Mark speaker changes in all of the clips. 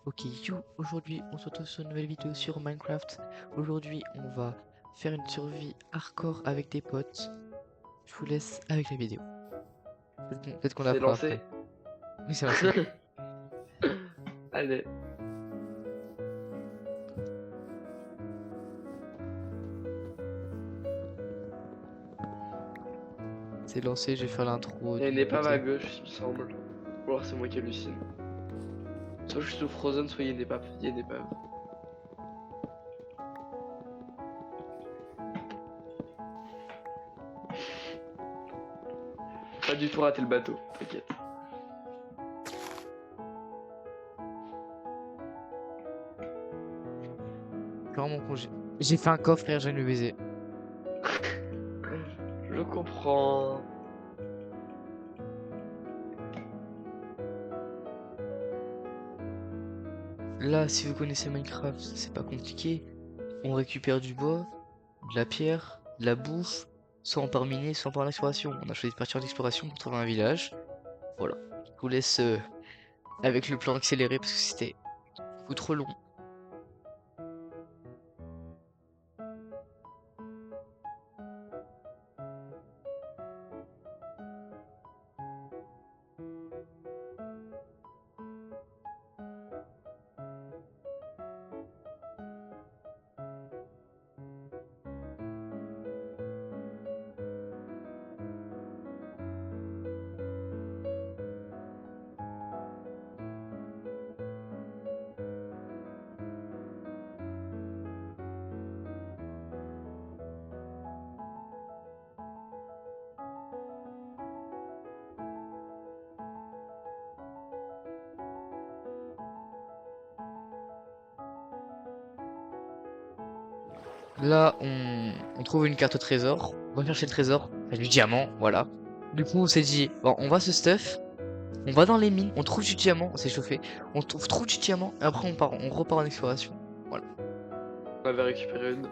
Speaker 1: Ok, aujourd'hui on se retrouve sur une nouvelle vidéo sur Minecraft. Aujourd'hui on va faire une survie hardcore avec des potes. Je vous laisse avec la vidéo. Peut-être qu'on la
Speaker 2: C'est
Speaker 1: fera
Speaker 2: lancé.
Speaker 1: après. Oui, c'est lancé.
Speaker 2: Allez.
Speaker 1: C'est lancé, je vais faire l'intro
Speaker 2: Il y a
Speaker 1: de
Speaker 2: une
Speaker 1: mon
Speaker 2: épave à
Speaker 1: côté.
Speaker 2: gauche, il me semble. Ou alors c'est moi qui hallucine. Soit je suis sous Frozen, soit il y a une épave. Il y a une épave. Pas du tout raté le bateau, t'inquiète.
Speaker 1: Quand mon congé. J'ai fait un coffre et j'ai le baiser.
Speaker 2: Je comprends.
Speaker 1: Là, si vous connaissez Minecraft, c'est pas compliqué. On récupère du bois, de la pierre, de la bouffe, soit en part miner, soit en part exploration. On a choisi de partir en exploration pour trouver un village. Voilà. Je vous laisse avec le plan accéléré parce que c'était beaucoup trop long. Là, on trouve une carte au trésor. On va chercher le trésor. Enfin, du diamant, voilà. Du coup, on s'est dit, bon, on va se stuff. On va dans les mines, on trouve du diamant, on s'est chauffé. On trouve du diamant et après on repart en exploration. Voilà.
Speaker 2: On avait récupéré une.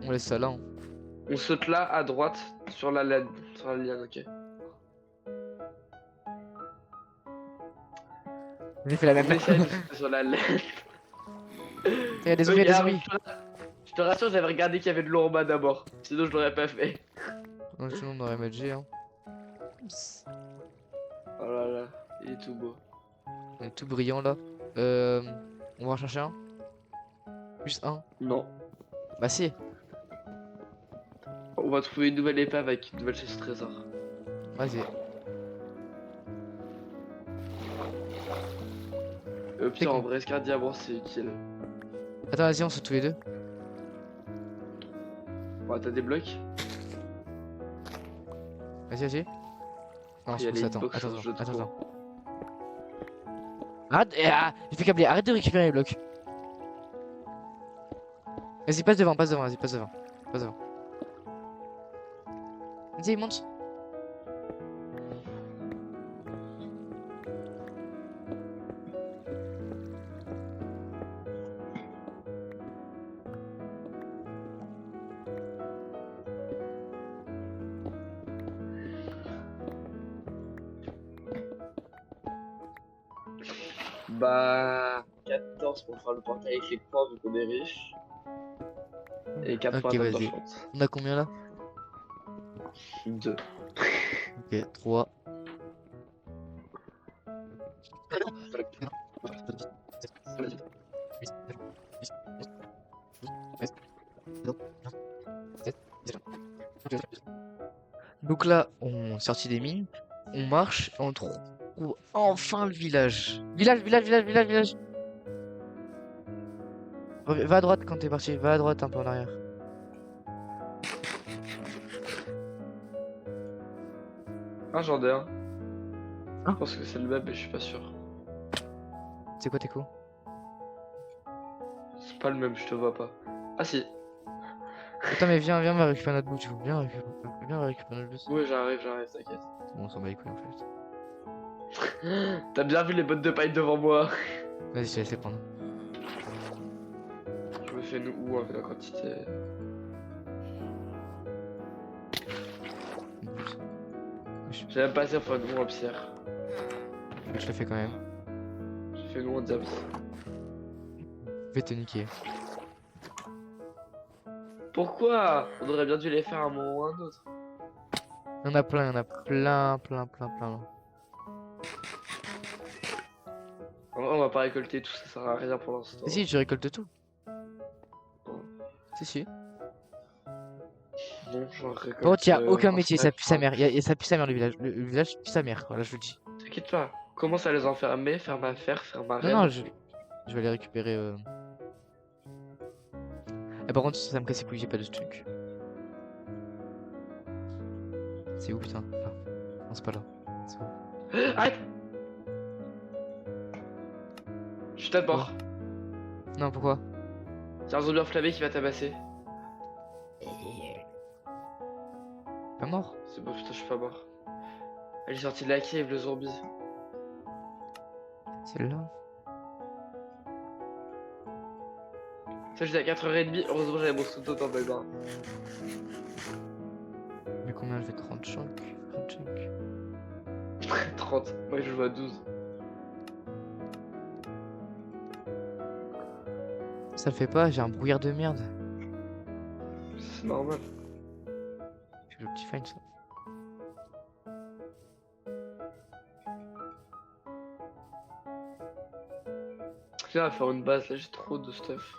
Speaker 1: On laisse ça là, hein.
Speaker 2: On saute là à droite sur la laine. Sur la liane, ok.
Speaker 1: J'ai fait la
Speaker 2: On
Speaker 1: même.
Speaker 2: essaye de sauter sur la laine.
Speaker 1: Il y a des zombies, il y a des
Speaker 2: Regarde,
Speaker 1: zombies.
Speaker 2: je te rassure, j'avais regardé qu'il y avait de l'eau en bas d'abord. Sinon, je l'aurais pas fait.
Speaker 1: Non, sinon on aurait matché, hein.
Speaker 2: Oh là là, il est tout beau.
Speaker 1: On est tout brillant là. On va en chercher un. Plus un.
Speaker 2: Non.
Speaker 1: Bah si.
Speaker 2: On va trouver une nouvelle épave avec une nouvelle chasse au trésor.
Speaker 1: Vas-y.
Speaker 2: Au
Speaker 1: C'est
Speaker 2: pire, en
Speaker 1: con.
Speaker 2: vrai, escart diamant, c'est utile.
Speaker 1: Attends, vas-y, on saute tous les deux.
Speaker 2: Ouais, t'as des blocs?
Speaker 1: Vas-y, vas-y. Non,
Speaker 2: Il y a
Speaker 1: je
Speaker 2: les
Speaker 1: pousse, attends,
Speaker 2: hitbox
Speaker 1: attends,
Speaker 2: sur ce jeu
Speaker 1: attends,
Speaker 2: trop.
Speaker 1: attends. Arrête, j'ai fait câbler, arrête de récupérer les blocs. Vas-y, passe devant, vas-y, passe devant. Passe devant. Vas-y, monte.
Speaker 2: Bah, 14 pour faire le portail avec les points vu qu'on est riche. Et 4
Speaker 1: Ok,
Speaker 2: points
Speaker 1: vas-y.
Speaker 2: d'enchant.
Speaker 1: On a combien là?
Speaker 2: 2.
Speaker 1: Ok, 3. Donc là, on est sorti des mines, on marche, on trouve enfin le village. Village. Va à droite quand t'es parti, va à droite un peu en arrière.
Speaker 2: Ah, j'en ai un.
Speaker 1: Ah.
Speaker 2: Je pense que c'est le même, mais je suis pas sûr.
Speaker 1: C'est quoi tes coups?
Speaker 2: C'est pas le même, je te vois pas. Ah si.
Speaker 1: Attends, mais viens, on va récupérer notre bout, tu veux bien viens, on va récupérer notre bout.
Speaker 2: Ouais, j'arrive, t'inquiète.
Speaker 1: Bon, on s'en bat les couilles en fait.
Speaker 2: T'as bien vu les bottes de paille devant moi.
Speaker 1: Vas-y, je te laisse les prendre.
Speaker 2: Je me fais une ou avec la quantité. J'ai même pas assez pour une ou en pierre.
Speaker 1: Je le fais quand même.
Speaker 2: J'ai fait loin diable.
Speaker 1: Je vais te niquer.
Speaker 2: Pourquoi? On aurait bien dû les faire à un moment ou à un autre.
Speaker 1: Il y en a plein, il y en a plein.
Speaker 2: En vrai, on va pas récolter tout, ça sert à rien pour l'instant.
Speaker 1: Si, tu récoltes tout. Si.
Speaker 2: Non, j'en récolte.
Speaker 1: Par contre, il y a aucun
Speaker 2: un
Speaker 1: métier, ça
Speaker 2: snack,
Speaker 1: pue sa
Speaker 2: enfin,
Speaker 1: mère. Ça pue sa mère le village. Le village pue sa mère, voilà, je vous le dis.
Speaker 2: t'inquiète pas. Commence à les enfermer, faire ma fer, faire ma
Speaker 1: Non,
Speaker 2: reine.
Speaker 1: je vais les récupérer. Et par contre, ça me casse les couilles, j'ai pas de truc. C'est où, putain? Là. Non, c'est pas là. C'est où?
Speaker 2: Arrête! Je suis mort.
Speaker 1: Non, pourquoi?
Speaker 2: C'est un zombie enflammé qui va tabasser.
Speaker 1: Pas mort?
Speaker 2: C'est bon, putain, je suis pas mort. Elle est sortie de la cave, le zombie.
Speaker 1: C'est là.
Speaker 2: Ça, j'étais à 4h30. Heureusement, j'avais mon pseudo dans mes mains.
Speaker 1: Mais combien je vais 30 chunks? 30 chunks.
Speaker 2: 30. Moi, je joue à 12.
Speaker 1: Ça le fait pas, j'ai un brouillard de merde.
Speaker 2: C'est normal.
Speaker 1: C'est le petit find ça.
Speaker 2: Viens, on va faire une base. Là, j'ai trop de stuff.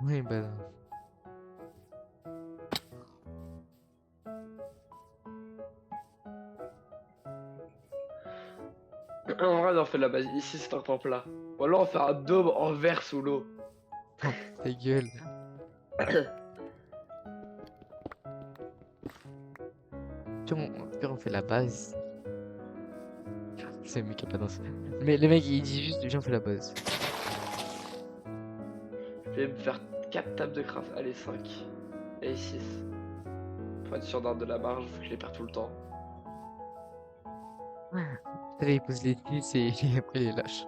Speaker 1: Oui, bah.
Speaker 2: En vrai, on fait la base ici, c'est un temps plat. Ou alors, on fait un dôme en verre sous l'eau.
Speaker 1: Ta gueule. Tiens, on fait la base. C'est le mec qui a pas dansé. Mais le mec il dit juste viens on fait la base.
Speaker 2: Je vais me faire 4 tables de craft. Allez, 5. Et 6. Pour être sûr d'avoir de la marge, vu que je les perds tout le temps.
Speaker 1: Là il pose les 10 et après il les lâche.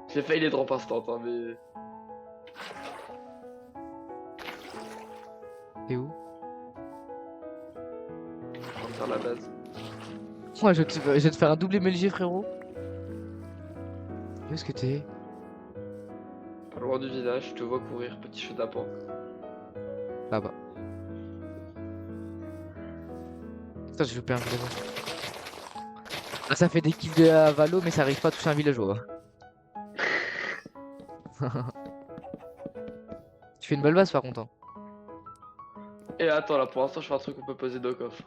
Speaker 2: J'ai failli les drop instant, hein, mais.
Speaker 1: T'es où?
Speaker 2: Je suis en train de faire la base.
Speaker 1: Moi je vais te faire un double MLG frérot. Où est-ce que t'es?
Speaker 2: Pas loin du village, je te vois courir, petit chou d'appan.
Speaker 1: Là-bas. Putain j'ai loupé un villageois. Ah, ça fait des kills de la Valo mais ça arrive pas à toucher un villageois. Tu fais une belle base par contre. Hein.
Speaker 2: Et attends, là pour l'instant, je fais un truc qu'on peut poser deux coffres.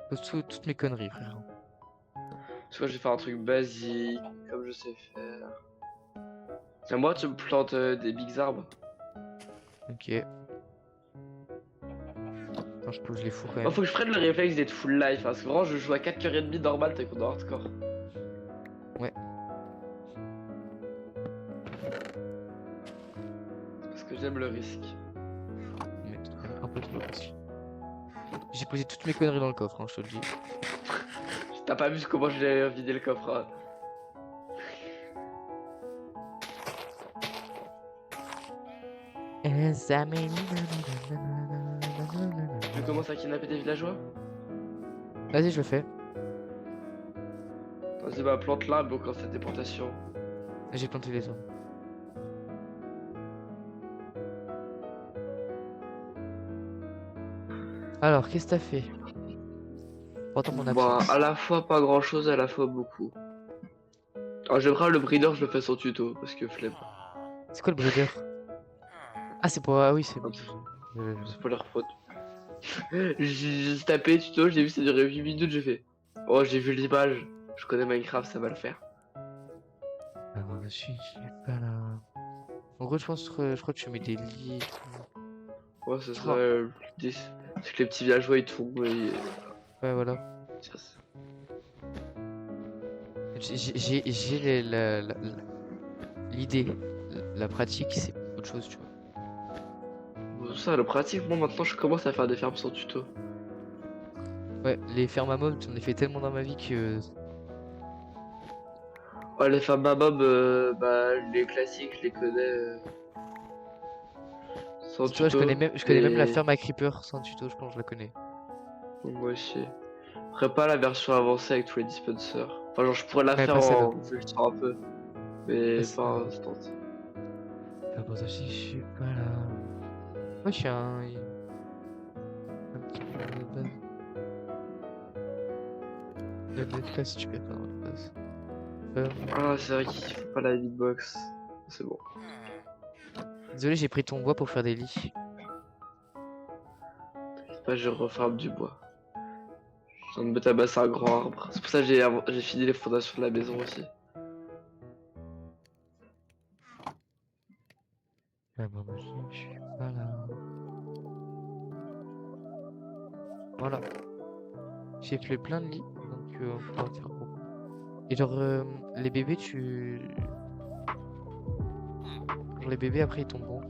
Speaker 1: Pose toutes mes conneries frère.
Speaker 2: Parce que je vais faire un truc basique, comme je sais faire. Et moi, tu me plantes des bigs arbres.
Speaker 1: Ok. Attends je pose les fous quand
Speaker 2: Oh,
Speaker 1: même.
Speaker 2: faut que je prenne le réflexe d'être full life, hein, parce que vraiment, je joue à 4h30 normal, t'es qu'on hardcore.
Speaker 1: Ouais.
Speaker 2: Parce que j'aime le risque.
Speaker 1: Mais un peu trop aussi. J'ai posé toutes mes conneries dans le coffre, hein, je te le dis.
Speaker 2: T'as pas vu comment j'ai vidé le coffre, hein. Je commence à kidnapper des villageois.
Speaker 1: Vas-y, je le fais.
Speaker 2: Vas-y, bah plante là, bloquant cette déportation.
Speaker 1: J'ai planté les arbres. Alors, qu'est-ce que t'as fait? Pourtant, mon
Speaker 2: Bah,
Speaker 1: absence.
Speaker 2: à la fois pas grand chose, à la fois beaucoup. Alors, je vais prendre le breeder, je le fais sans tuto, parce que flemme.
Speaker 1: C'est quoi le breeder? Ah, c'est pour. Ah oui, c'est.
Speaker 2: C'est pas leur faute. J'ai tapé tuto, j'ai vu ça durait 8 minutes, j'ai fait. Oh, j'ai vu l'image, je connais Minecraft, ça va le faire.
Speaker 1: Alors, je suis pas là. En gros, je crois que tu mets des lits et tout.
Speaker 2: Ouais, ce
Speaker 1: Oh.
Speaker 2: serait l'idée. C'est que les petits villageois ils tombent et.
Speaker 1: Ouais, voilà. J'ai l'idée. La pratique, c'est autre chose, tu vois.
Speaker 2: Bon, ça, la pratique, moi maintenant je commence à faire des fermes sans tuto.
Speaker 1: Ouais, les fermes à mobs, j'en ai fait tellement dans ma vie que.
Speaker 2: Ouais, les fermes à mob, bah, les classiques, je les connais. sans
Speaker 1: Tu vois,
Speaker 2: tuto.
Speaker 1: je connais même la
Speaker 2: Et
Speaker 1: ferme à creeper sans tuto, je pense que je la connais.
Speaker 2: moi aussi. Après, pas la version avancée avec tous les dispensers. Enfin, genre, je pourrais la
Speaker 1: Ouais,
Speaker 2: faire
Speaker 1: pas celle-là.
Speaker 2: en vulsant un peu,
Speaker 1: Pas
Speaker 2: mais
Speaker 1: ça.
Speaker 2: pas instant.
Speaker 1: Ah bon, ça, je suis pas là. Moi, je suis un petit peu de base. De classe, si tu préfères, de base.
Speaker 2: Ah, c'est vrai qu'il faut pas la hitbox. C'est bon.
Speaker 1: Désolé, j'ai pris ton bois pour faire des lits.
Speaker 2: T'inquiète pas, je referme du bois. Je viens de me tabasser un grand arbre. C'est pour ça que j'ai fini les fondations de la maison aussi.
Speaker 1: Ah bon, moi, je suis pas là. Voilà. J'ai fait plein de lits, donc on pourra en faire beaucoup. Et genre, les bébés, Genre, les bébés, après, ils tombent où?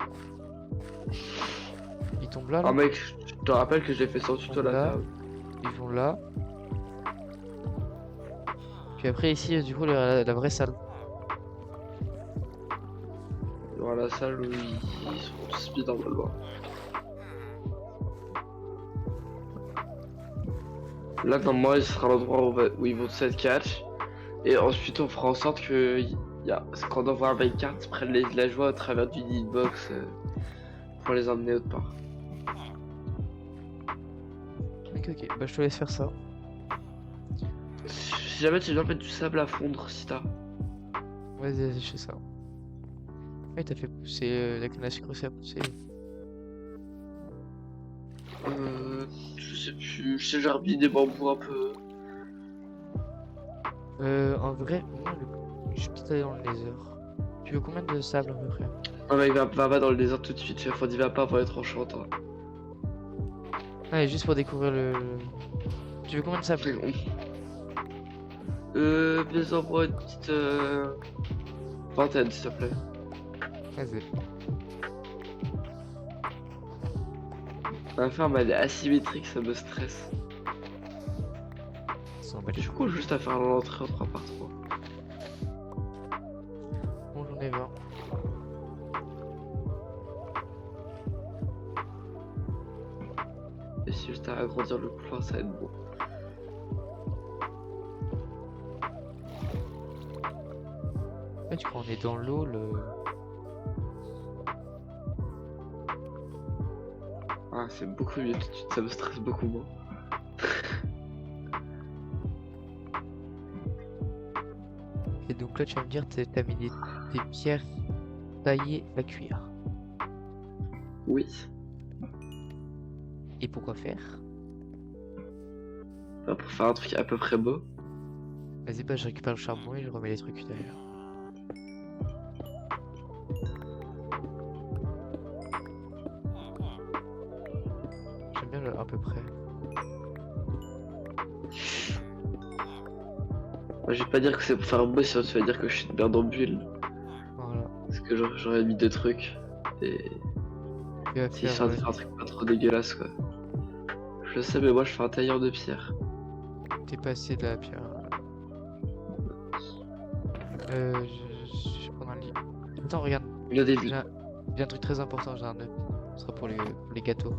Speaker 1: Ils tombent là,
Speaker 2: Ah
Speaker 1: là?
Speaker 2: mec, je te rappelle que je l'ai fait sans
Speaker 1: Ils
Speaker 2: tuto
Speaker 1: tombent
Speaker 2: la
Speaker 1: là,
Speaker 2: ferme.
Speaker 1: ils vont là. Puis après, ici, du coup, la vraie salle.
Speaker 2: Dans la salle où ils sont tous mis normalement. Là, normalement, il sera l'endroit où ils vont tous être catch. Et ensuite, on fera en sorte que quand on envoie un carte, ils prennent les villageois au travers du hitbox pour les emmener autre part.
Speaker 1: Ok, ok. Bah, je te laisse faire ça.
Speaker 2: Si jamais tu veux mettre du sable à fondre, si t'as.
Speaker 1: Vas-y, vas-y, je fais ça. Ouais, t'as fait pousser la canne à sucre aussi à pousser.
Speaker 2: Je sais plus, je sais, j'ai remis des bambous un peu.
Speaker 1: En vrai, moi, je suis peut-être allé dans le nether. Tu veux combien de sable à peu près?
Speaker 2: Un mec va pas dans le désert tout de suite, chef, on y va pas pour être enchantant.
Speaker 1: Allez, juste pour découvrir le... Tu veux combien de sable?
Speaker 2: Fais-en une petite vingtaine, s'il te plaît.
Speaker 1: Vas-y.
Speaker 2: La ferme, elle est asymétrique, ça me stresse.
Speaker 1: Ça embête.
Speaker 2: Du coup, juste à faire l'entrée en 3 par 3.
Speaker 1: Bon, j'en ai 20.
Speaker 2: Et si juste à agrandir le couloir, ça va être bon.
Speaker 1: Ouais, tu crois on est dans l'eau,
Speaker 2: Ah, c'est beaucoup mieux tout de suite, ça me stresse beaucoup moins.
Speaker 1: Et donc là, tu vas me dire, t'as mis des pierres taillées à cuire.
Speaker 2: Oui.
Speaker 1: Et pourquoi faire?
Speaker 2: Bah, pour faire un truc à peu près beau.
Speaker 1: Vas-y, bah je récupère le charbon et je remets les trucs derrière. J'aime bien le à peu près.
Speaker 2: Moi, je vais pas dire que c'est pour faire beau, sinon tu vas dire que je suis une merde en bulle.
Speaker 1: Voilà.
Speaker 2: Parce que j'aurais mis des trucs. Et
Speaker 1: Tu vas
Speaker 2: c'est
Speaker 1: faire...
Speaker 2: histoire de faire un truc pas trop dégueulasse, quoi. Je sais, mais moi, je fais un tailleur de pierre.
Speaker 1: T'es passé de la pierre. Je vais prendre un lit. Attends, regarde.
Speaker 2: Il y a des
Speaker 1: J'ai un truc très important, j'ai un œuf. Ce sera pour les gâteaux.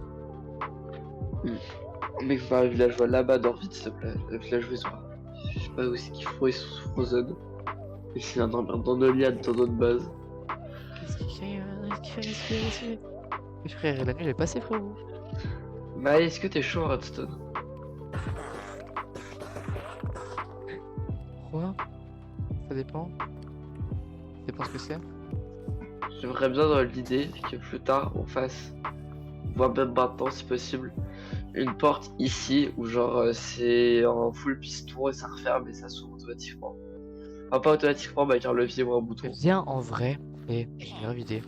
Speaker 2: mec, faut faire un villageois là-bas, dors vite, s'il te plaît. Le villageois, je sais pas où c'est qu'ils font, ils sont sous Frozen. Et c'est dans nos liades, dans notre base.
Speaker 1: Qu'est-ce qu'il fait? Qu'est-ce qu'il fait? Mais frère, la nuit elle est passée, frérot.
Speaker 2: Bah, est-ce que t'es chaud en redstone?
Speaker 1: Quoi? Ça dépend. Ça dépend ce que c'est.
Speaker 2: J'aimerais bien dans l'idée que plus tard on fasse, voire même maintenant si possible, une porte ici où genre c'est en full piston et ça referme et ça s'ouvre automatiquement. Enfin pas automatiquement mais avec un levier ou un bouton.
Speaker 1: Viens en vrai, et j'ai une grave idée.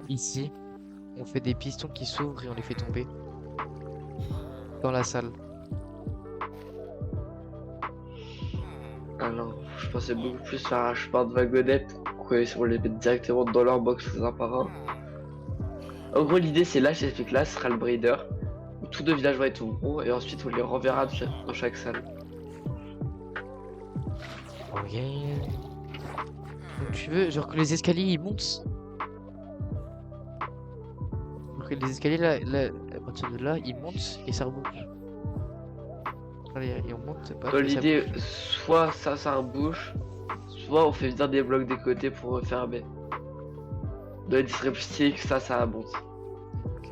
Speaker 1: Ici, on fait des pistons qui s'ouvrent et on les fait tomber. Dans la salle.
Speaker 2: Alors je pensais beaucoup plus faire un chemin de wagonnettes pour qu'on les mette directement dans leur box un par un. En gros l'idée c'est là, j'ai fait que là ce sera le breeder, où tous deux villageois tomberont et ensuite on les renverra dans chaque salle.
Speaker 1: Ok. Donc tu veux genre que les escaliers ils montent? Pour Donc les escaliers là, à partir de là, ils montent et ça reboucle. Allez, et on monte, paf,
Speaker 2: Dans
Speaker 1: et ça
Speaker 2: l'idée,
Speaker 1: boucle.
Speaker 2: soit ça rebouche, soit on fait venir des blocs des côtés pour refermer. Dans l'idée, ce serait plus stylé que ça monte.
Speaker 1: Ok.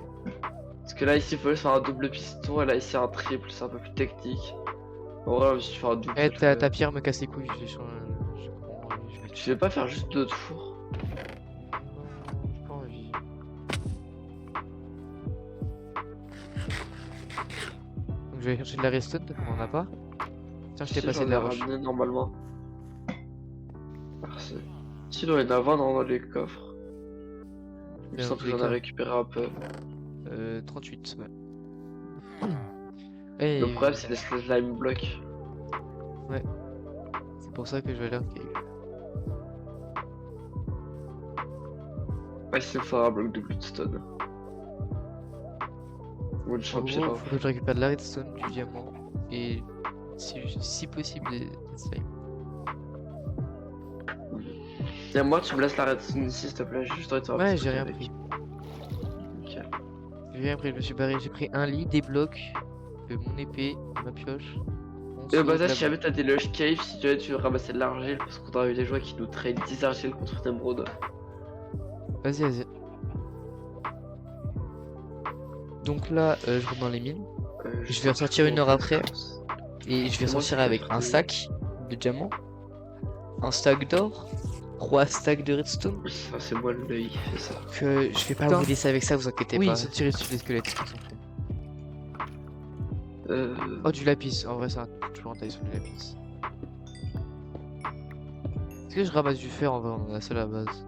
Speaker 2: Parce que là, ici, il faut juste faire un double piston, et là, ici, un triple, c'est un peu plus technique. En vrai, si tu fais un double,
Speaker 1: Eh,
Speaker 2: ça le fait.
Speaker 1: ta pierre me casse les couilles, je prends, je vais
Speaker 2: Tu veux pas faire juste d'autres fours?
Speaker 1: Non, j'ai pas envie. Donc je vais aller chercher de la redstone, on en a pas. Tiens, je t'ai
Speaker 2: Si,
Speaker 1: passé
Speaker 2: j'en
Speaker 1: de
Speaker 2: ai
Speaker 1: la roche.
Speaker 2: ramené normalement. Merci. Si, il doit y en avoir dans les coffres. Il me
Speaker 1: Dans
Speaker 2: semble
Speaker 1: tous
Speaker 2: que
Speaker 1: les
Speaker 2: j'en ai
Speaker 1: cas,
Speaker 2: récupéré un peu.
Speaker 1: 38, ouais.
Speaker 2: Le
Speaker 1: Et
Speaker 2: problème, c'est les slime blocks.
Speaker 1: ouais, c'est pour ça que je vais aller en cave.
Speaker 2: Ouais, c'est fort un bloc de Bloodstone. Ou une
Speaker 1: En gros, il
Speaker 2: champira.
Speaker 1: faudrait que je récupère de la redstone, du diamant et si possible des slime.
Speaker 2: Et moi, tu me laisses la redstone ici, s'il te plaît. J'ai juste envie de faire un
Speaker 1: Ouais,
Speaker 2: petit
Speaker 1: j'ai
Speaker 2: truc
Speaker 1: rien
Speaker 2: avec.
Speaker 1: pris.
Speaker 2: Ok.
Speaker 1: J'ai rien pris, je me suis barré. J'ai pris un lit, des blocs, mon épée, ma pioche, mon
Speaker 2: Et
Speaker 1: seau,
Speaker 2: bah,
Speaker 1: de
Speaker 2: ça,
Speaker 1: la
Speaker 2: si jamais t'as des lush caves, si jamais tu veux ramasser de l'argile, parce qu'on a eu des joueurs qui nous trade 10 argiles contre une émeraude.
Speaker 1: Vas-y, vas-y. Donc là, je rentre dans les mines. Je vais ressortir une heure après. Et je vais
Speaker 2: C'est moi
Speaker 1: sortir
Speaker 2: qui
Speaker 1: avec
Speaker 2: fais
Speaker 1: un sac de diamants, un stack d'or, 3 stacks de redstone.
Speaker 2: Ça, c'est moi l'œil qui fait ça.
Speaker 1: Que je vais pas
Speaker 3: Putain.
Speaker 1: vous laisser avec ça, vous inquiétez
Speaker 3: Oui,
Speaker 1: pas.
Speaker 3: ils sont tirés sur les squelettes. Ils sont faits.
Speaker 1: Oh, du lapis. En vrai, c'est toujours un taille sur du lapis. Est-ce que je ramasse du fer en vrai? On en a ça à la base.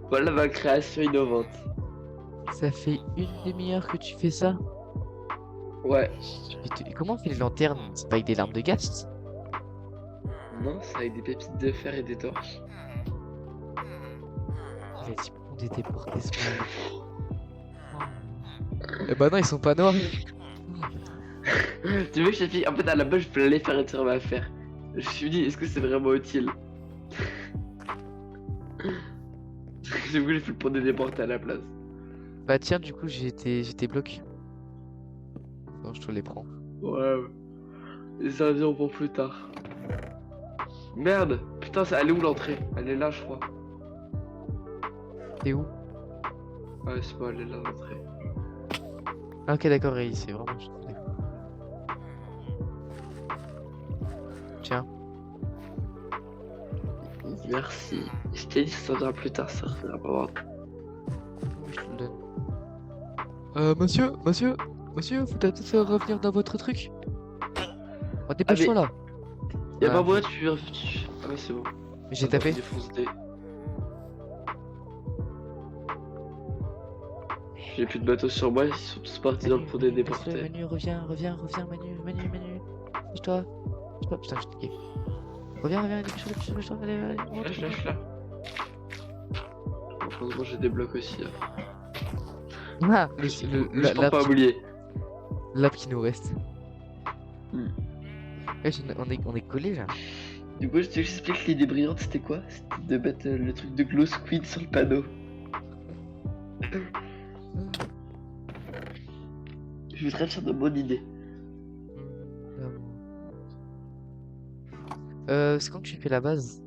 Speaker 2: Voilà ma création innovante.
Speaker 1: Ça fait une demi-heure que tu fais ça?
Speaker 2: Ouais.
Speaker 1: Comment on fait les lanternes? C'est pas avec des larmes de gaz?
Speaker 2: Non, c'est avec des pépites de fer et des torches.
Speaker 1: Vas-y, on était déportés ce moment. Eh bah non, ils sont pas noirs.
Speaker 2: Tu veux que je t'explique? En fait, à la base, je voulais aller faire un tir à faire. Je me suis dit, est-ce que c'est vraiment utile? Du coup, j'ai fait le point de déporter à la place.
Speaker 1: Bah tiens, du coup, j'étais bloqué. Non, je te les prends.
Speaker 2: Ouais. Les servir pour plus tard. Merde! Putain, elle est où l'entrée? Elle est là, je crois.
Speaker 1: T'es où?
Speaker 2: Ouais, c'est bon, elle est là, l'entrée.
Speaker 1: Ah, ok, d'accord, et c'est vraiment juste. D'accord. Tiens.
Speaker 2: Merci. Je t'ai dit, ça viendra plus tard, ça reviendra pas voir.
Speaker 1: Oui, je te le donne. Monsieur, vous devez peut-être revenir dans votre truc. Oh, dépêche-toi
Speaker 2: mais-
Speaker 1: là.
Speaker 2: Y'a
Speaker 1: Ah,
Speaker 2: pas moyen, tu... Ah ouais, c'est bon.
Speaker 1: mais j'ai
Speaker 2: Attends,
Speaker 1: tapé.
Speaker 2: défonce des- J'ai plus de bateaux sur moi, ils sont tous partis dans le pont des déportés.
Speaker 1: Manu, reviens, Manu. Dépêche-toi. Putain, je t'ai. Reviens, dépêche-toi, allez, monte,
Speaker 2: Là, je suis là. Heureusement, j'ai des blocs aussi. Hein.
Speaker 1: Ah,
Speaker 2: Juste
Speaker 1: la-
Speaker 2: pour
Speaker 1: l'app
Speaker 2: pas oublier.
Speaker 1: l'app qui nous reste.
Speaker 2: Hmm.
Speaker 1: Ouais, on est collés là.
Speaker 2: Du coup, je t'explique l'idée brillante, c'était quoi? C'était de mettre le truc de glow squid sur le panneau. Je voudrais faire de bonne idée.
Speaker 1: C'est quand que tu fais la base?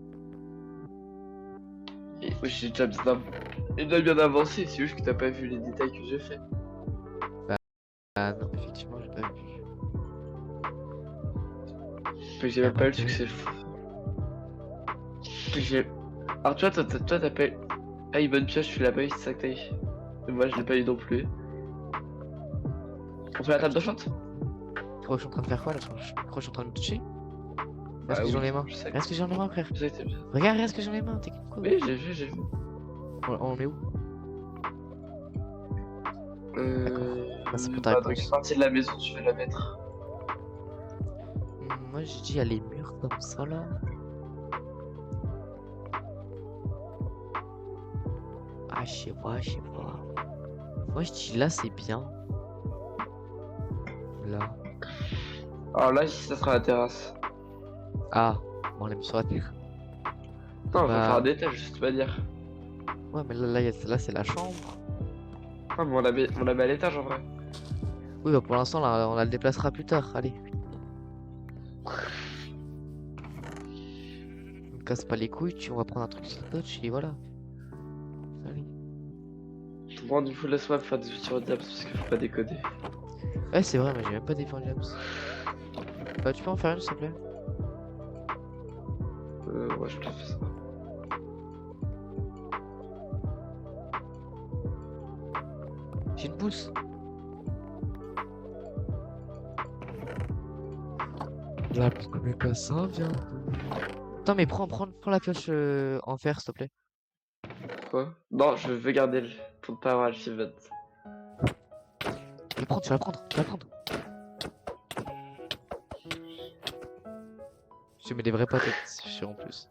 Speaker 2: Et moi, j'ai déjà bien avancé, c'est juste que t'as pas vu les détails que j'ai fait.
Speaker 1: Ah non, effectivement, j'ai pas vu.
Speaker 2: J'ai même pas eu le succès. J'ai Alors, tu vois, toi, t'as pas eu. Ah, une bonne pioche, tu l'as pas eu, c'est ça que t'as eu. Et moi, je l'ai pas eu non plus. On fait la table de shot?
Speaker 1: Tu crois que je suis en train de faire quoi là? Tu crois que je suis en train de me toucher? Regarde
Speaker 2: Bah
Speaker 1: ce que j'ai dans
Speaker 2: oui,
Speaker 1: les mains.
Speaker 2: je sais.
Speaker 1: Regarde ce que j'ai dans les mains, frère.
Speaker 2: Je sais que t'es bien.
Speaker 1: Regarde ce que j'ai dans les mains. T'es quoi?
Speaker 2: Oui, j'ai vu.
Speaker 1: On est où? Merci pour ta
Speaker 2: Bah, dans
Speaker 1: réponse.
Speaker 2: quelle partie de la maison tu veux la mettre?
Speaker 1: Moi j'ai dit il y a les murs comme ça là. Ah je sais pas, je sais pas. Moi je dis là c'est bien. Là.
Speaker 2: Alors là, ici, ça sera la terrasse.
Speaker 1: Ah, bon, on l'aime sur la terre.
Speaker 2: Non, on va
Speaker 1: Bah.
Speaker 2: faire un étage, juste pas dire.
Speaker 1: Ouais mais là c'est la chambre.
Speaker 2: Ah, mais on la met à l'étage en vrai.
Speaker 1: Oui bah pour l'instant là on la déplacera plus tard, allez. On me casse pas les couilles, on va prendre un truc scotch et voilà. Allez.
Speaker 2: Bon, du coup, laisse-moi me faire des outils diable parce qu'il faut pas décoder.
Speaker 1: Ouais c'est vrai mais j'ai même pas défendu James. Bah tu peux en faire une s'il te plaît?
Speaker 2: Ouais, je te fais ça.
Speaker 1: J'ai une pousse. Là, pourquoi mais pas ça, viens. Attends, mais prends la pioche en fer, s'il te plaît.
Speaker 2: Quoi? Non, je veux garder le. Pour ne pas avoir l'achievement.
Speaker 1: Tu vas la prendre, tu vas la prendre. Je te mets des vraies patates, c'est sûr en plus.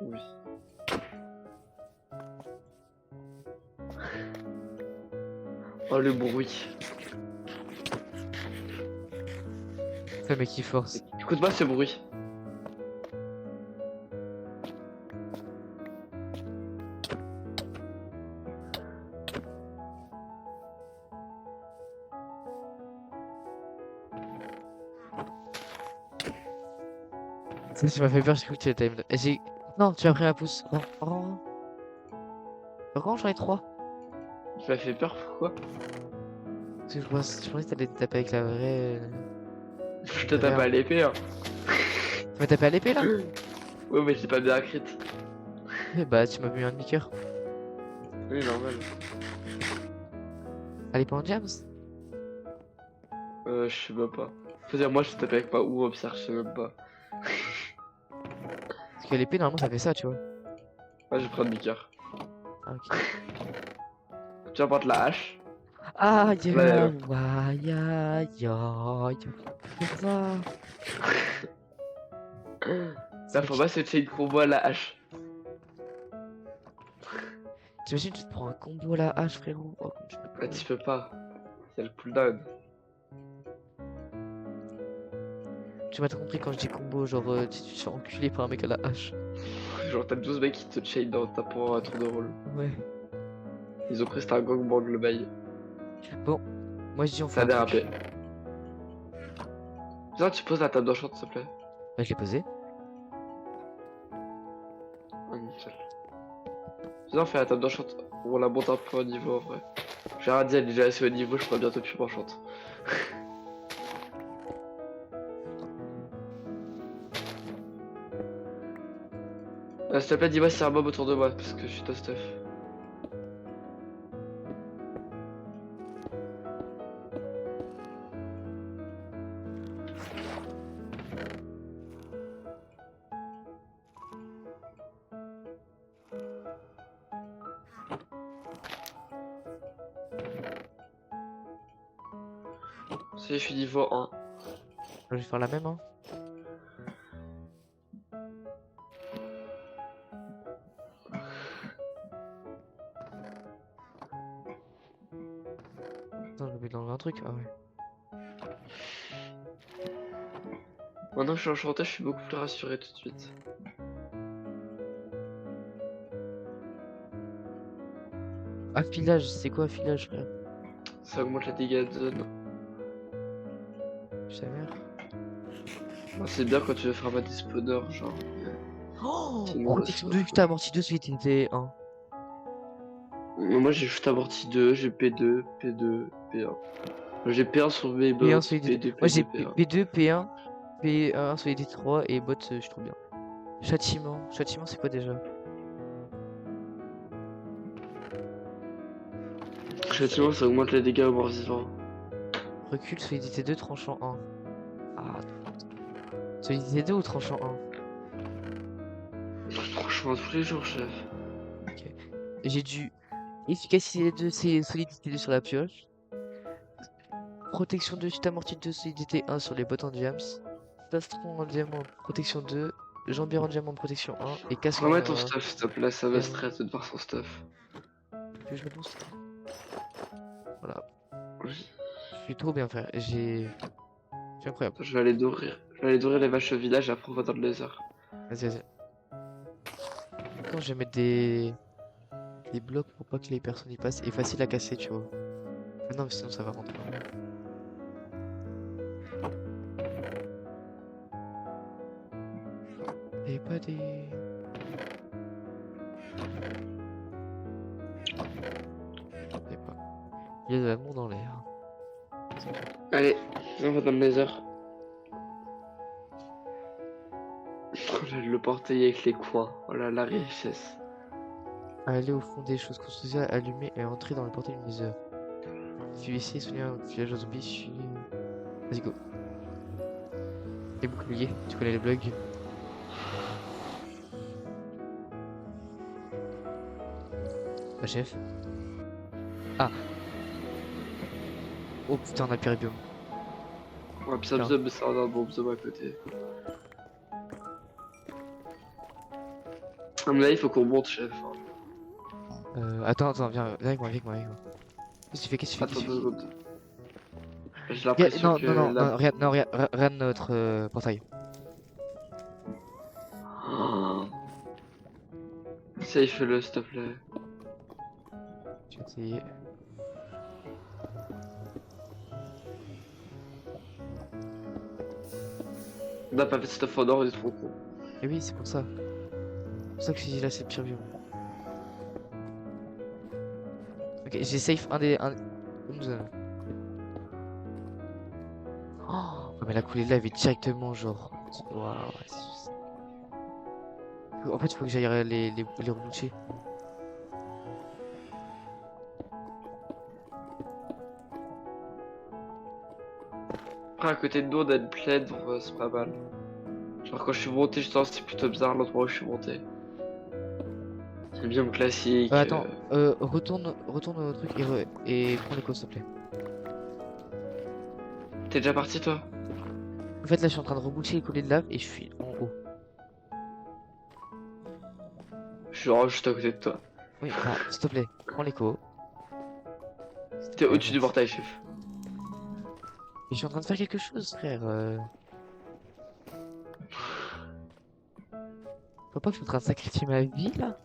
Speaker 2: Oui. Oh, le bruit.
Speaker 1: C'est le mec qui force.
Speaker 2: Écoute-moi ce bruit.
Speaker 1: Ça, tu m'as fait peur, j'ai cru que tu étais. Non, tu as pris ma pousse. Oh. Vraiment, j'en ai 3.
Speaker 2: Tu m'as fait peur, pourquoi?
Speaker 1: Parce que je pensais que t'allais te taper avec la vraie.
Speaker 2: Je te tape à l'épée, hein.
Speaker 1: Tu m'as tapé à l'épée là?
Speaker 2: Ouais, mais j'ai pas bien crit.
Speaker 1: Eh bah, tu m'as mis un demi-coeur.
Speaker 2: Oui, normal.
Speaker 1: Allez, pas en James?
Speaker 2: Je sais même pas. Faut dire, moi je tape avec ma ou au pire, je sais même pas.
Speaker 1: Parce que l'épée, normalement, ça fait ça, tu vois.
Speaker 2: Moi je prends demi-cœur.
Speaker 1: Ah, ok.
Speaker 2: Tu vas prendre la hache.
Speaker 1: Ah,
Speaker 2: Là,
Speaker 1: c'est ça.
Speaker 2: Là, faut pas se chain combo à la hache.
Speaker 1: T'imagines, tu te prends un combo à la hache, frérot. Oh, comme tu peux
Speaker 2: Là, tu peux pas. Y'a le cooldown.
Speaker 1: Tu m'as compris quand je dis combo, genre tu te fais enculer par un mec à la hache.
Speaker 2: Genre, t'as 12 mecs qui te chain dans tapant un tour de rôle.
Speaker 1: Ouais.
Speaker 2: Ils ont pris c'était un gangbang le bail.
Speaker 1: Bon, moi je dis on fait
Speaker 2: Ça a
Speaker 1: un truc.
Speaker 2: dérapé. Viens, tu poses la table d'enchant, s'il te plaît.
Speaker 1: Bah, je l'ai posé.
Speaker 2: Ah, nickel. Viens, on fait la table d'enchant. On la monte un peu au niveau en vrai. J'ai rien dit, elle est déjà assez haut niveau, je pourrais bientôt plus m'enchante. S'il te plaît, dis-moi si y a un mob autour de moi, parce que je suis toast stuff. Si je suis niveau 1.
Speaker 1: Je vais faire la même, hein. Attends, je vais dans un truc. Ah ouais.
Speaker 2: Maintenant que je suis enchanté, je suis beaucoup plus rassuré tout de suite.
Speaker 1: Affilage, c'est quoi affilage, frère?
Speaker 2: Ça augmente les dégâts de zone.
Speaker 1: Je sa mère.
Speaker 2: Moi, c'est bien quand tu veux faire des spawners, genre.
Speaker 1: Oh,
Speaker 2: Sinon,
Speaker 1: protection 2, putain, amorti 2, celui qui était 1.
Speaker 2: Moi j'ai juste amorti 2, j'ai P2, P2, P1. J'ai P1 sur mes bots,
Speaker 1: P1 sur les
Speaker 2: P2,
Speaker 1: Moi j'ai
Speaker 2: P2, P1.
Speaker 1: P2, P1 sur les D3 et bot, je trouve bien. Châtiment. Châtiment, c'est quoi déjà?
Speaker 2: Châtiment, ça augmente les dégâts aux morts vivants.
Speaker 1: Recul, solidité 2, tranchant 1. Ah, solidité 2 ou tranchant 1?
Speaker 2: Franchement, tous les jours, chef.
Speaker 1: Ok. J'ai du efficacité 2, c'est solidité 2 sur la pioche. Protection 2, chute amortie 2, solidité 1 sur les bottes en diams. Plastron en diamant, protection 2. Jambière en diamant, protection 1. Et casque
Speaker 2: Remets
Speaker 1: en
Speaker 2: ton stuff, s'il te plaît, ça me
Speaker 1: diamant.
Speaker 2: stresse de voir son stuff.
Speaker 1: Tu veux que je mette mon stuff? Voilà.
Speaker 2: Oui.
Speaker 1: Je suis trop bien, frère. C'est incroyable.
Speaker 2: Je vais aller nourrir. Je vais aller nourrir les vaches au village et après on va dans le laser.
Speaker 1: Vas-y, vas-y. Quand je vais mettre des blocs pour pas que les personnes y passent. Et facile à casser, tu vois. Ah non, mais sinon ça va rentrer. Et pas des... Je sais pas. Il y a de l'amour dans l'air.
Speaker 2: Allez, on va dans le laser. Oh là, le portail avec les coins. Oh là, la richesse.
Speaker 1: Aller au fond des choses construisibles, allumer et entrer dans le portail du Nether. Suivez ici, soigner un village aux zombies, suivez... Vas-y, go. Les boucliers, tu connais les blogs. Bah, chef. Ah. Oh putain, on a le péribium.
Speaker 2: Ouais, puis ça me zone, mais ça a un bon zone à côté. À mon avis, il faut qu'on monte, chef.
Speaker 1: Attends, viens avec moi, avec moi, avec moi. Qu'est-ce que tu fais, qu'est-ce que tu fais,
Speaker 2: Attends
Speaker 1: qu'est-ce que
Speaker 2: 2
Speaker 1: tu
Speaker 2: secondes. J'ai
Speaker 1: fais?
Speaker 2: l'impression
Speaker 1: Non,
Speaker 2: que
Speaker 1: non, non,
Speaker 2: la...
Speaker 1: non, regarde, non, regarde notre portail.
Speaker 2: Oh. Safe-le, s'il te plaît.
Speaker 1: Je vais essayer.
Speaker 2: On n'a pas fait stuff en or, on est trop con.
Speaker 1: Et oui, c'est pour ça. C'est pour ça que je dis là, c'est le pire biome. Ok, j'ai safe un des... Une zone. Oh, mais la coulée de lave est directement genre... Waouh, en fait, il faut que j'aille les reboucher.
Speaker 2: Après, à côté de nous, on a une plaine, c'est pas mal. Genre, quand je suis monté, je sens que c'est plutôt bizarre l'endroit où je suis monté. C'est le biome classique.
Speaker 1: Attends, retourne au truc et prends l'écho, s'il te plaît.
Speaker 2: T'es déjà parti, toi?
Speaker 1: En fait, là, je suis en train de reboucher les coulées de lave et je suis en haut.
Speaker 2: Je suis vraiment juste à côté de toi.
Speaker 1: Oui, bah, s'il te plaît, prends l'écho.
Speaker 2: T'es au-dessus du portail, chef.
Speaker 1: Et je suis en train de faire quelque chose, frère. Faut pas que je suis en train de sacrifier ma vie, là?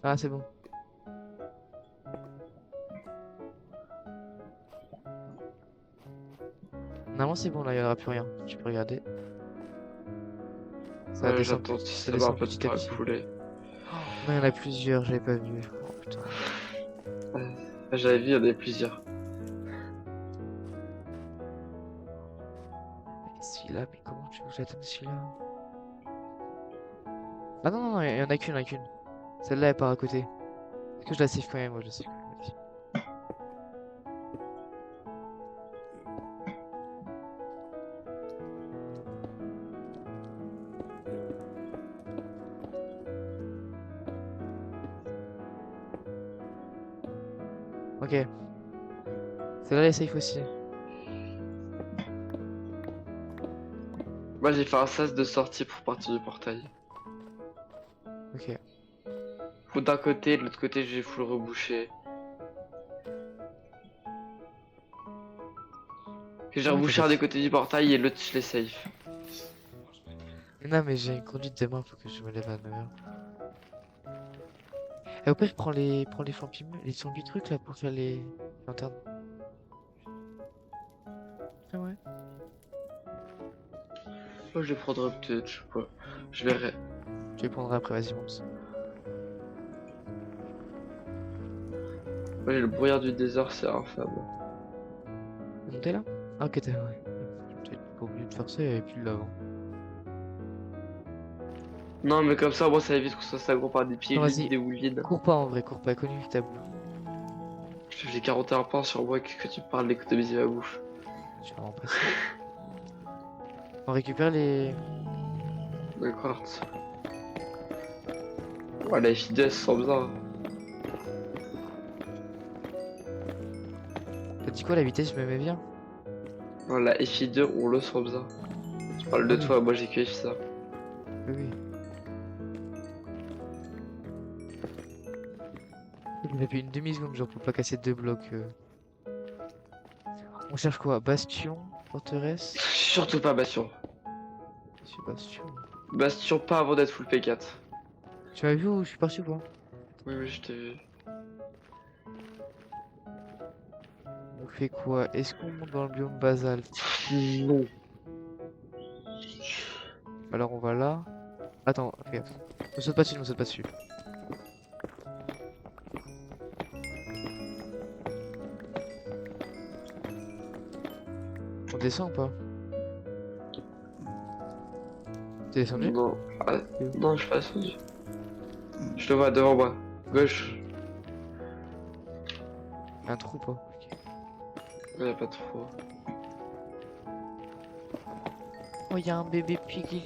Speaker 1: Ah, c'est bon. Normalement, c'est bon, là, il y aura plus rien. Tu peux regarder. Ça
Speaker 2: Ouais,
Speaker 1: descend,
Speaker 2: j'attends, si
Speaker 1: ça
Speaker 2: ça va un
Speaker 1: descend
Speaker 2: peu de
Speaker 1: petit à
Speaker 2: temps
Speaker 1: petit.
Speaker 2: écoulé.
Speaker 1: Non, il y en a plusieurs, j'avais pas vu. Oh putain.
Speaker 2: J'avais vu, il y en avait plusieurs.
Speaker 1: Et celui-là, mais comment tu veux que j'attende celui-là? Ah non, non, non, il y en a qu'une, il y en a qu'une. Celle-là, elle part à côté. Est-ce que je la save quand même? Moi, je la save quand même. Vas-y. Ok. Celle-là, elle est safe aussi.
Speaker 2: Moi, j'ai fait un sas de sortie pour partir du portail.
Speaker 1: Ok.
Speaker 2: Faut d'un côté, de l'autre côté, j'ai full rebouché. J'ai
Speaker 1: Ouais,
Speaker 2: rebouché un
Speaker 1: t'inquiète.
Speaker 2: des côtés du portail et l'autre, je l'ai safe.
Speaker 1: Non, mais j'ai une conduite demain, faut que je me lève à 9h. Et au pire, prends les champignons, les sangs du truc là pour faire les lanternes. Ah ouais.
Speaker 2: Moi, je les prendrai peut-être, je sais pas. Je verrai.
Speaker 1: Je les prendrai après, vas-y, monte.
Speaker 2: Ouais, le brouillard du désert, c'est infâme.
Speaker 1: T'es monté là? Ah, ok, t'es, ouais. J'ai peut-être pas oublié de faire ça, il y avait plus de lave.
Speaker 2: Non, mais comme ça, moi, ça évite que ça s'aggrave par des
Speaker 1: Non,
Speaker 2: pieds
Speaker 1: vas-y.
Speaker 2: des woolines.
Speaker 1: Cours pas en vrai, cours pas, économie ta bouffe.
Speaker 2: J'ai 41 points sur moi, qu'est-ce que tu me parles d'économiser ma bouffe?
Speaker 1: Je suis vraiment pressé. On récupère les.
Speaker 2: D'accord. Ouais, la FI2 elle se sent bien.
Speaker 1: T'as dit quoi la vitesse, je me mets bien?
Speaker 2: Ouais, la FI2, on le sent bien. Tu parles de
Speaker 1: Ah oui.
Speaker 2: toi, moi j'ai que ça.
Speaker 1: Oui, oui. Il a fait une demi-seconde, genre pour pas casser deux blocs. On cherche quoi? Bastion, forteresse?
Speaker 2: Surtout pas Bastion.
Speaker 1: C'est Bastion.
Speaker 2: Bastion pas avant d'être full P4.
Speaker 1: Tu m'as vu où je suis parti ou pas?
Speaker 2: Oui, oui, je t'ai vu.
Speaker 1: On fait quoi? Est-ce qu'on monte dans le biome basalte?
Speaker 2: Non.
Speaker 1: Alors on va là. Attends, fais gaffe. Ne saute pas dessus, ne saute pas dessus. On descend ou pas? T'es descendu?
Speaker 2: Non. Ah, non, je suis pas descendu. Je le vois devant moi. Gauche.
Speaker 1: Un trou ou pas? Ok.
Speaker 2: Il y a pas trop.
Speaker 1: Oh, y'a un bébé piglin.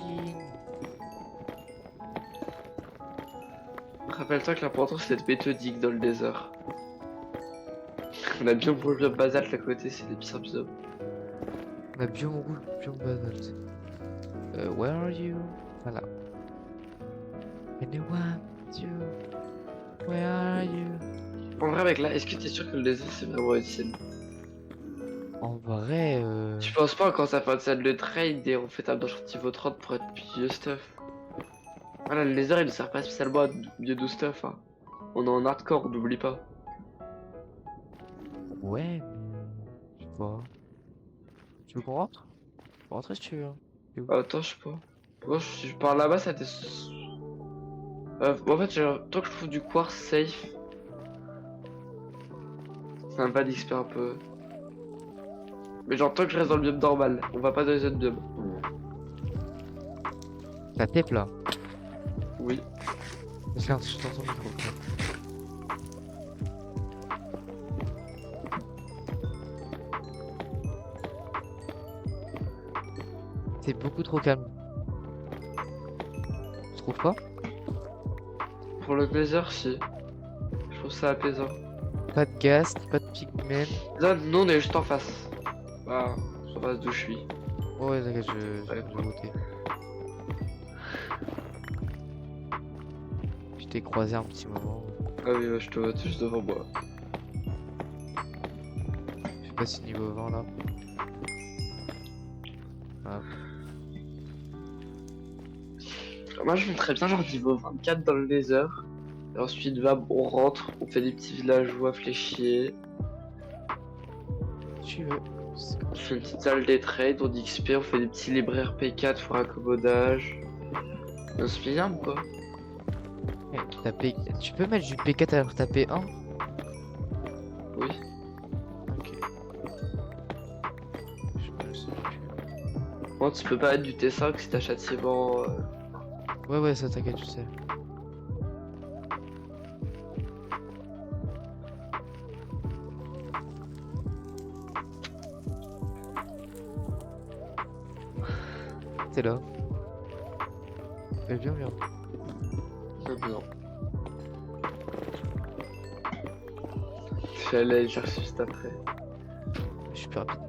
Speaker 2: Rappelle-toi que l'important c'est d'être méthodique dans le désert. On a bien pour le biome basalte à côté, c'est des pires biomes.
Speaker 1: On a biome rouge, biome basalte. Where are you? Voilà. Anyone? You? Where are you?
Speaker 2: En vrai, mec, là, est-ce que t'es sûr que le désert c'est vraiment utile?
Speaker 1: En vrai,
Speaker 2: Tu penses pas quand ça fait un salle de trade et on fait un donjon niveau 30 pour être vieux stuff? Voilà, le laser il ne sert pas spécialement à mieux do stuff. Hein. On est en hardcore, n'oublie pas.
Speaker 1: ouais, mais... Je sais pas. Tu veux qu'on rentre? On peut rentrer si tu veux. Hein.
Speaker 2: Attends, je sais pas. Moi, si je pars là-bas, ça t'est. En fait, tant que je trouve du quartz safe, ça me va d'XP un peu. Mais genre, tant que je reste dans le biome normal, on va pas dans les autres biomes.
Speaker 1: La tape là.
Speaker 2: Oui.
Speaker 1: Regarde, je t'entends le micro. C'est beaucoup trop calme. Tu trouves pas?
Speaker 2: Pour le désert, si. Je trouve ça apaisant.
Speaker 1: Pas de gaz, pas de pigmen.
Speaker 2: Là, nous, on est juste en face. Ah, en face d'où je suis.
Speaker 1: Oh, ouais, d'accord, je vais voter. Je t'ai croisé un petit moment.
Speaker 2: Ah oui, ouais, je te vois juste devant moi.
Speaker 1: Je sais pas si niveau 20 là. Ah.
Speaker 2: Moi, je très bien genre niveau 24 dans le désert. Et ensuite, on rentre, on fait des petits villageois fléchiers.
Speaker 1: Tu veux.
Speaker 2: On fait une petite salle des trades, on dit XP, on fait des petits libraires P4 pour accommodage. On se fait bien quoi.
Speaker 1: Tu peux mettre du P4 alors que t'as P1?
Speaker 2: Oui.
Speaker 1: Ok. Je sais plus.
Speaker 2: Bon, tu peux pas mettre du T5 si t'as châtiment.
Speaker 1: Ouais, ça t'inquiète, je sais. T'es là. Elle vient bien.
Speaker 2: C'est bien. Je suis allé le chercher juste après.
Speaker 1: Je suis super rapide.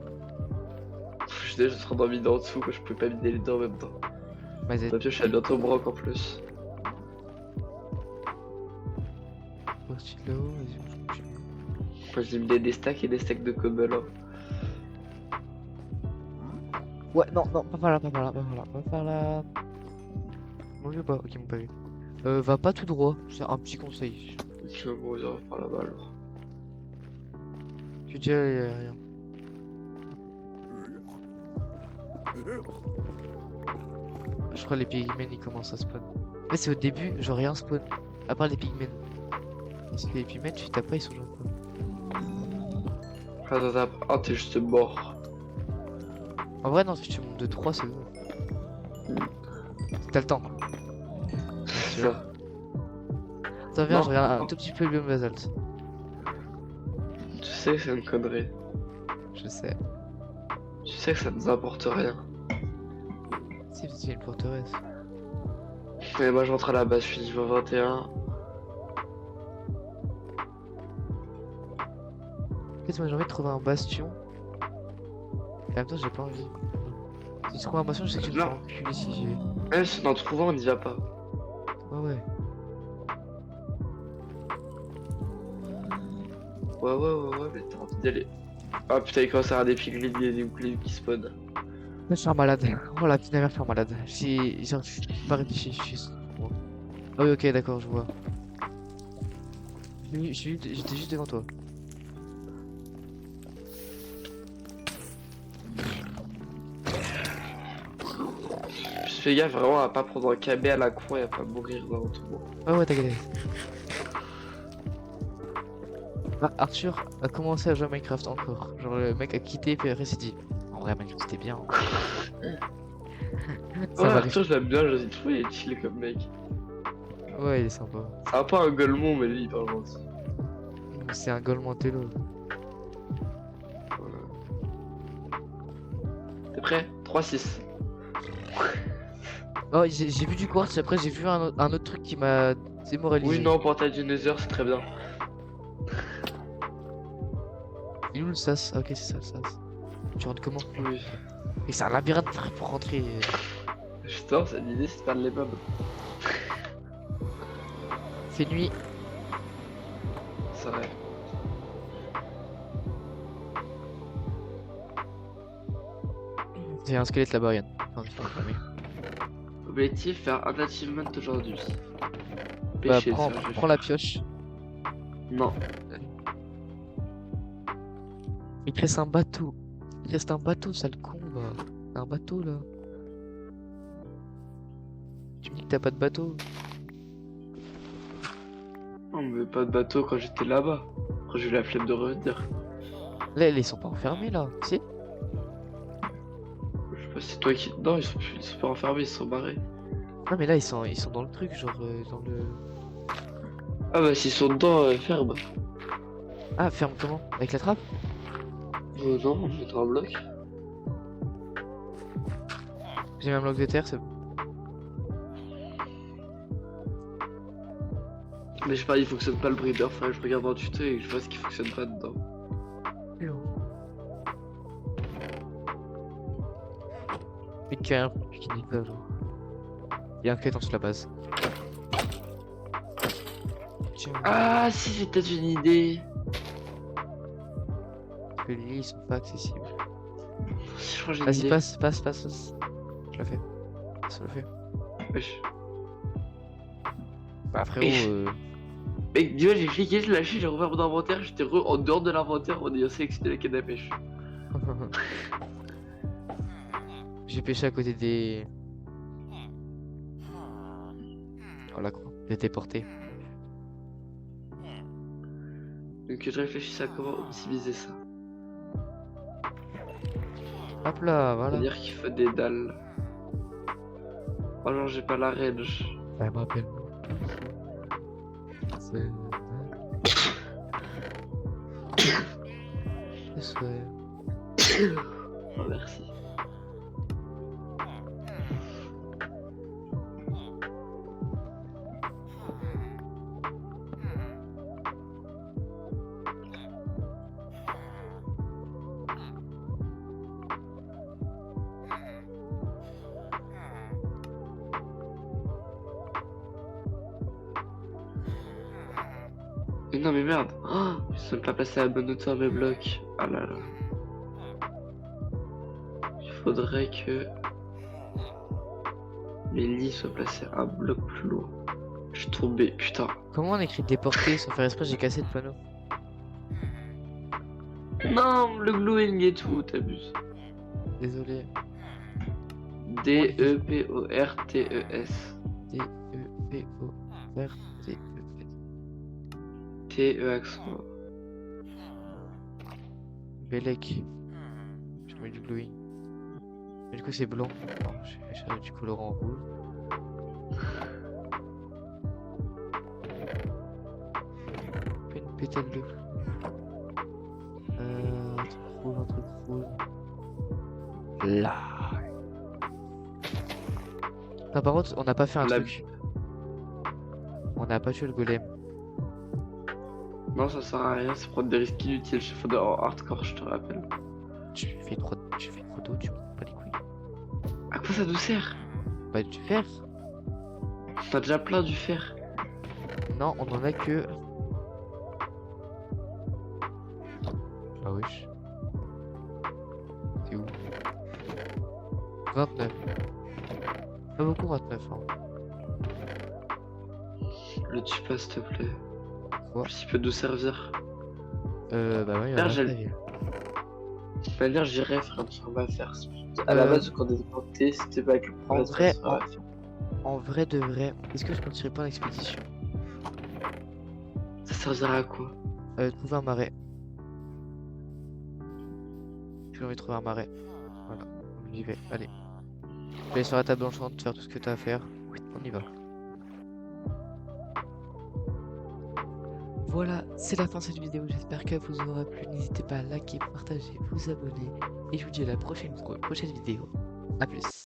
Speaker 2: Je suis déjà trop endormi en dessous, que je pouvais pas vider les deux en même temps.
Speaker 1: Vas-y,
Speaker 2: Papier, je suis à bientôt au broc en plus.
Speaker 1: parti de là-haut, vas-y, on continue.
Speaker 2: Moi j'ai mis des stacks et des stacks de cobble. Hein.
Speaker 1: Ouais, non, pas par là, pas par là. Mon vieux pas, ok, mon pas vu. Va pas tout droit, c'est un petit conseil.
Speaker 2: Ok, bon, on ira par là-bas alors.
Speaker 1: Tu dis, y'a rien. Je crois que les pigmen ils commencent à spawn. Mais c'est au début, genre rien spawn. À part les pigmen. Parce que les pigmen, tu tapes pas, ils sont genre quoi.
Speaker 2: Ah, t'es juste mort.
Speaker 1: En vrai, non, si tu montes de 3, c'est bon. T'as le temps. sûr.
Speaker 2: ça.
Speaker 1: Attends, viens,
Speaker 2: Non.
Speaker 1: je regarde un tout petit peu le biome basalte.
Speaker 2: Tu sais que c'est une connerie.
Speaker 1: Je sais.
Speaker 2: Tu sais que ça nous apporte rien.
Speaker 1: Si, c'est une forteresse.
Speaker 2: Mais moi, je rentre à la base, je suis niveau 21.
Speaker 1: En fait, moi j'ai envie de trouver un bastion. Et en même temps, j'ai pas envie. Si je trouve un bastion, je sais que je vais me
Speaker 2: Non.
Speaker 1: faire enculer si j'y vais.
Speaker 2: Même si on en trouve un, on n'y va pas.
Speaker 1: Ouais, ouais.
Speaker 2: Ouais, mais t'as envie d'y aller. Ah putain, il commence à avoir des piglins et des boucliers qui spawnent.
Speaker 1: Là, je suis un malade. Oh la petite mère, je suis un malade. Genre, je suis pas réfléchi. Ah oui, ok, d'accord, je vois. J'étais juste devant toi.
Speaker 2: Juste fais gaffe vraiment à pas prendre un KB à la con et à pas mourir dans tout le monde.
Speaker 1: Ouais, ouais, t'inquiète. Ah, Arthur a commencé à jouer à Minecraft encore. Genre, le mec a quitté, puis après s'est dit en vrai, Minecraft c'était bien. Ça
Speaker 2: Ouais,
Speaker 1: va
Speaker 2: Arthur, je l'aime bien, je sais trop, il est chill comme mec.
Speaker 1: Ouais, il est sympa.
Speaker 2: C'est un peu un golemon, mais lui, il parle gentil.
Speaker 1: C'est un Golmantello.
Speaker 2: T'es prêt? 3-6.
Speaker 1: Oh, j'ai vu du quartz, après j'ai vu un autre truc qui m'a démoralisé.
Speaker 2: Oui, non, portail du Nether, c'est très bien.
Speaker 1: Il est où le sas? Ah, ok, c'est ça le sas. Tu rentres comment?
Speaker 2: Oui.
Speaker 1: Et c'est un labyrinthe pour rentrer.
Speaker 2: Putain, c'est l'idée, c'est de perdre les mobs.
Speaker 1: Fait nuit.
Speaker 2: C'est vrai.
Speaker 1: J'ai un squelette là-bas, Yann. Enfin, je t'en prie.
Speaker 2: Objectif, faire un achievement aujourd'hui.
Speaker 1: Bah,
Speaker 2: Pêcher, ça, je vais
Speaker 1: prends la pioche.
Speaker 2: Non.
Speaker 1: Il te reste un bateau. Il reste un bateau, sale con, va. Un bateau là. Tu me dis que t'as pas de bateau.
Speaker 2: On me met pas de bateau quand j'étais là-bas. Après, j'ai eu la flemme de revenir.
Speaker 1: Là, ils sont pas enfermés là, si?
Speaker 2: Je sais pas si c'est toi qui. Non, ils sont pas enfermés, ils sont barrés.
Speaker 1: Non, mais là, ils sont dans le truc, genre dans le.
Speaker 2: Ah bah, s'ils sont dedans, ferme.
Speaker 1: Ah, ferme comment? Avec la trappe?
Speaker 2: Non, on met un bloc.
Speaker 1: J'ai mis un bloc de terre, c'est bon.
Speaker 2: Mais je sais pas, il fonctionne pas le breeder. Faudrait que je regarde dans le tuto et que je vois ce qui fonctionne pas dedans.
Speaker 1: Mais carrément, qui dit pas, genre. Il y a un squelette en dessous de la base. Tiens,
Speaker 2: Ah, si, j'ai peut-être une idée.
Speaker 1: parce que les lits, ils sont pas accessibles.
Speaker 2: Je crois que j'ai une
Speaker 1: Vas-y,
Speaker 2: idée.
Speaker 1: passe. Je le fais. Ça le fait.
Speaker 2: Wesh.
Speaker 1: Bah, frérot,
Speaker 2: Et- Mec, dis-moi, j'ai cliqué, j'ai lâché, j'ai rouvert mon inventaire, j'étais en dehors de l'inventaire en ayant sélectionné la canne à pêche.
Speaker 1: J'ai pêché à côté des. Oh la croix, des déportés.
Speaker 2: Donc je réfléchissais à comment optimiser ça.
Speaker 1: Hop là, voilà.
Speaker 2: C'est-à-dire qu'il faut des dalles. Oh non, j'ai pas la range.
Speaker 1: Ouais, me rappelle. C'est.
Speaker 2: Oh, merci. Mais non mais merde, oh, je ne suis pas placé à la bonne hauteur mes blocs. Ah là là. Il faudrait que mes lits soient placés un bloc plus loin. Je suis tombé, putain.
Speaker 1: Comment on écrit déporté sans faire exprès, j'ai cassé le panneau.
Speaker 2: Non, le gluing et tout, t'abuses.
Speaker 1: Désolé.
Speaker 2: D-E-P-O-R-T-E-S.
Speaker 1: D-E-P-O-R-T-E-S.
Speaker 2: T-E accent.
Speaker 1: Bellec. Je mets du glowing. Mais du coup c'est blanc. Non, j'ai du colorant rouge. pétale de... un truc rouge, un truc rouge. Là. Non, par contre, on n'a pas fait un
Speaker 2: La-
Speaker 1: truc. On n'a pas tué le golem.
Speaker 2: Non, ça sert à rien, c'est prendre des risques inutiles chez Fodder en hardcore, je te rappelle.
Speaker 1: Tu fais trop d'eau, tu m'en pas les couilles.
Speaker 2: À quoi ça nous sert?
Speaker 1: Bah, du fer.
Speaker 2: T'as déjà plein du fer.
Speaker 1: Non, on en a que... Ah wesh. C'est où? 29. Pas beaucoup 29 hein.
Speaker 2: Le tue pas, s'il te plaît.
Speaker 1: Quoi?
Speaker 2: S'il peut nous servir.
Speaker 1: Bah ouais, il y en
Speaker 2: Là,
Speaker 1: a
Speaker 2: j'ai-
Speaker 1: pas, il y a-
Speaker 2: De toute manière, j'irai faire un truc à faire. À la base, quand on était planté, c'était pas que le
Speaker 1: en vrai,
Speaker 2: ça va faire.
Speaker 1: En vrai de vrai, est-ce que je partirais pas en expédition?
Speaker 2: Ça servira à quoi?
Speaker 1: Trouver un marais. J'ai envie de trouver un marais. Voilà, on y va. Allez. Je vais aller sur la table enchantée, faire tout ce que t'as à faire. Oui, on y va. Voilà, c'est la fin de cette vidéo. J'espère qu'elle vous aura plu. N'hésitez pas à liker, partager, vous abonner. Et je vous dis à la prochaine vidéo. A plus.